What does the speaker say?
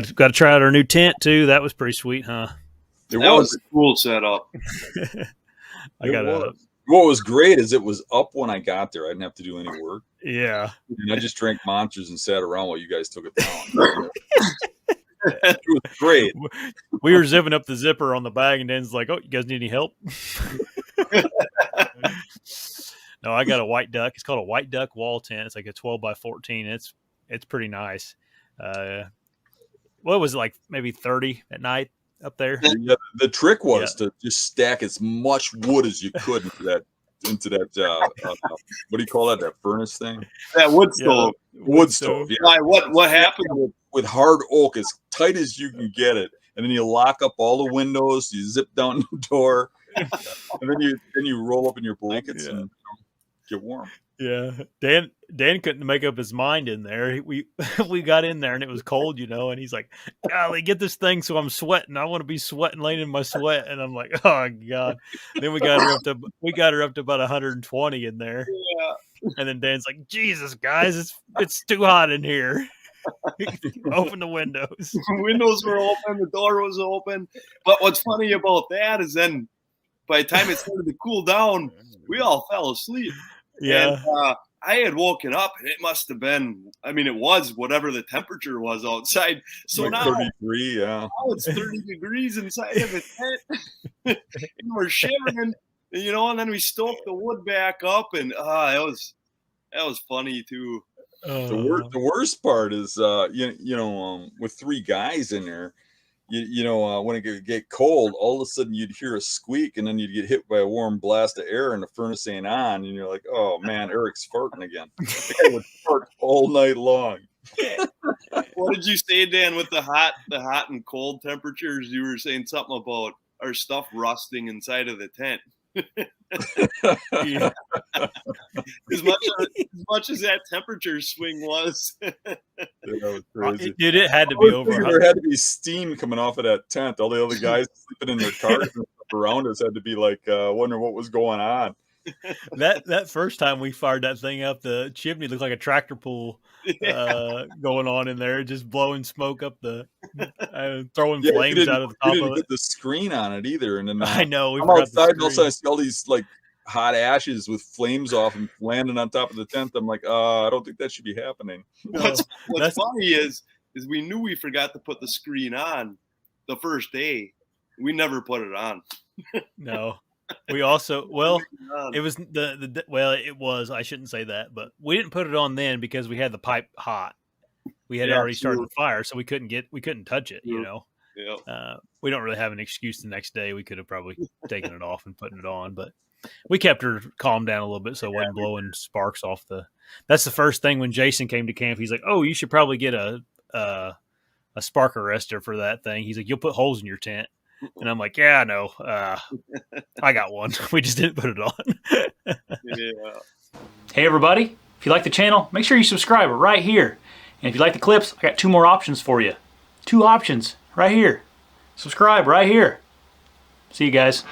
Got to try out our new tent too. That was pretty sweet, huh? That was a cool setup. What was great is it was up when I got there. I didn't have to do any work. Yeah. And I just drank monsters and sat around while you guys took it down. It was great. We were zipping up the zipper on the bag, and Dan's like, "Oh, you guys need any help?" No, I got a white duck. It's called a white duck wall tent. It's like a 12 by 14. It's pretty nice. What was it, like maybe 30 at night up there? Yeah, the trick was to just stack as much wood as you could into that what do you call that? That furnace thing? That wood stove. Wood stove. Yeah. Why, what happened with hard oak as tight as you can get it, and then you lock up all the windows, you zip down the door, and then you roll up in your blankets and get warm. Yeah, Dan couldn't make up his mind in there. We got in there and it was cold, and he's like, "Golly, get this thing so I'm sweating. I want to be sweating, laying in my sweat." And I'm like, "Oh God!" Then we got her up to about 120 in there. Yeah. And then Dan's like, "Jesus, guys, it's too hot in here. Open the windows." The windows were open, the door was open. But what's funny about that is then by the time it started to cool down, we all fell asleep. Yeah. And, I had woken up and it must have been, it was whatever the temperature was outside. So like now 33, now it's 30 degrees inside of the tent. And we're shivering, and then we stoked the wood back up, and that was funny too. The worst part is with 3 guys in there, when it would get cold, all of a sudden you'd hear a squeak, and then you'd get hit by a warm blast of air, and the furnace ain't on, and you're like, "Oh man, Eric's farting again." I would fart all night long. What did you say, Dan, with the hot and cold temperatures? You were saying something about our stuff rusting inside of the tent. Yeah. As much as that temperature swing was. That was crazy. It had to be over. There had to be steam coming off of that tent. All the other guys sleeping in their cars and stuff around us had to be like wondering what was going on. That first time we fired that thing up, the chimney looked like a tractor pull going on in there, just blowing smoke up throwing flames out of the top we didn't of get it. the screen on it either, and then I know. I'm outside, and all of a sudden I see all these like hot ashes with flames off and landing on top of the tent. I'm like, I don't think that should be happening. What's funny is we knew we forgot to put the screen on the first day. We never put it on. No. We also, it was it was, I shouldn't say that, but we didn't put it on then because we had the pipe hot. We had already started the fire, so we couldn't touch it, Yeah. We don't really have an excuse the next day. We could have probably taken it off and putting it on, but we kept her calmed down a little bit so it wasn't blowing sparks off that's the first thing when Jason came to camp. He's like, "Oh, you should probably get a spark arrestor for that thing." He's like, "You'll put holes in your tent." And I'm like, "Yeah, I know. I got one. We just didn't put it on." Yeah. Hey, everybody. If you like the channel, make sure you subscribe right here. And if you like the clips, I got 2 more options for you. 2 options right here. Subscribe right here. See you guys.